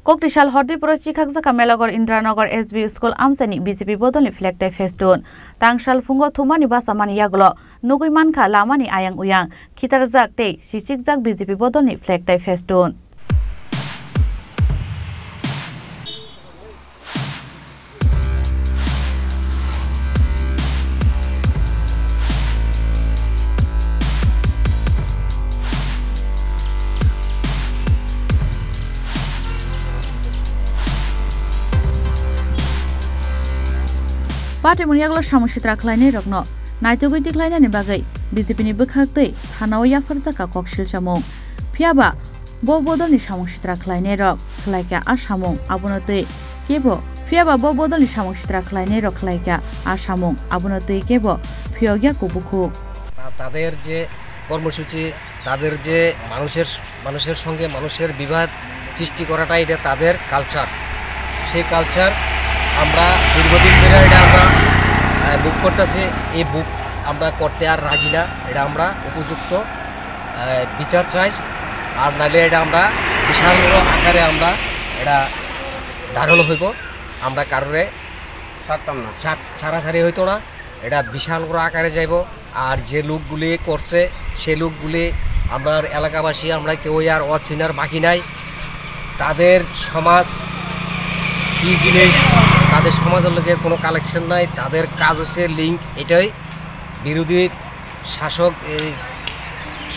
Koktisal Hordipuro Chikhakjaka Melagor Indranagar SB School Amsani BJP Bodolni Flag Day Festun Tangshal Fungo Thumani Basamani Yaglo Nugui Manka Lamani Ayang Uyang Khitarjak Tei Sisikjak BJP Bodolni Flag Day Festun Parti Munyaglo Samushitra Kleine Rogno, Naitogui Decline Bagai, BJP ni Bukakte, Hanaoya Farzaka Kokshil Chamong, Piaba, Bobodoni Samushitra Kleine Rog, Klaika Ashamong, Abonate, Kebo, Fiaba Bobodoni Samushitra Kleine Rog Klaika, Ashamong, Abonate Kebo, Piogia Kubuku. তাদের যে কর্মসূচি তাদের যে মানুষের সঙ্গে মানুষের বিবাদ সৃষ্টি করাটা এটা তাদের কালচার সেই কালচার আমরা দীর্ঘদিন ধরে এটা আমরা বুক করতেছি এই বুক আমরা করতে আর রাজি না এটা আমরা উপযুক্ত বিচার চাই আর নালে এটা আমরা বিশাল আকারে আমরা এটা ধারণ হইব আমরা কারণে ছাড়তাম না ছাড়াছাড়ি হইতো না এটা বিশাল বড় আকারে যাইব আর যে লোকগুলি করছে সেই লোকগুলি আমরা এলাকাবাসী আমরা কেউ আর অচিনার বাকি নাই তাদের সমাজ কি জিনিস তাদের সমাজের লোকের কোনো কালেকশন নাই তাদের কাজ হচ্ছে লিঙ্ক এটাই বিরোধী শাসক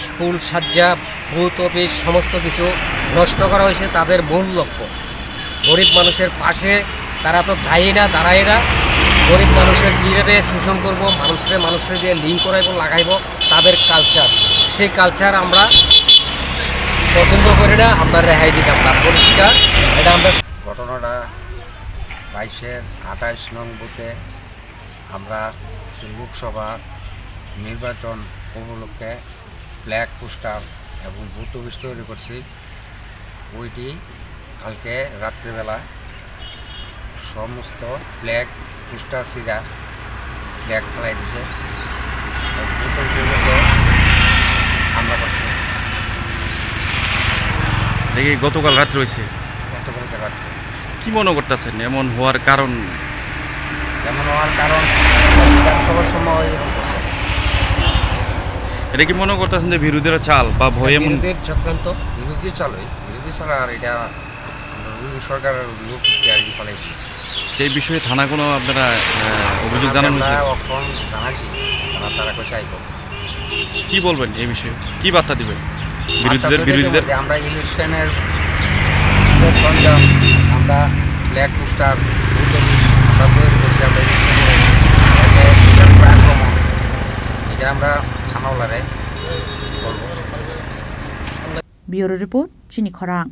স্কুল সাজ্জা বুথ অফিস সমস্ত কিছু নষ্ট করা হয়েছে তাদের মূল লক্ষ্য গরিব মানুষের পাশে তারা তো চাই না দাঁড়ায় না গরিব মানুষের কীভাবে শোষণ করব মানুষের দিয়ে লিঙ্ক করাইব লাগাইব তাদের কালচার সেই কালচার আমরা পছন্দ করি না আমরা রেহাই দিতাম না পরিষ্কার এটা আমরা ঘটনাটা 22-28 নং বুথে আমরা লোকসভা নির্বাচন উপলক্ষে ফ্ল্যাগ পোস্টার এবং বুথ অফিস তৈরি করছি ওইটি কালকে রাত্রিবেলা সমস্ত ফ্ল্যাগ পোস্টার সিরা ফ্ল্যাগ ফেলাই দিছে বুথ অফিসে আমরা করছি দেখি গতকাল রাত্রে হয়েছে গতকালকে রাত্রে কি মনে করতেছেন এমন হওয়ার কারণ সবার সময় এটা কি মনে করতেছেন যে বিরোধীরা চাল বা ভয়ে বিরোধীর চক্রান্ত বিরোধী ছাড়া আর এটা সরকারের লোক আর কি ফলাইছে সেই বিষয়ে থানা কোনো আপনারা অভিযোগ জানানো জানাচ্ছি তারা চাইব কি বলবেন এই বিষয়ে কি বার্তা দিবেন বিরোধীদের আমরা ইলেকশনের সরঞ্জাম আমরা ফ্ল্যাগ পোস্টার আমরা তৈরি করছি আমরা আক্রমণ এটা আমরা থানাওয়ালারে বলবো ব্যুরো রিপোর্ট চিনি খরাং।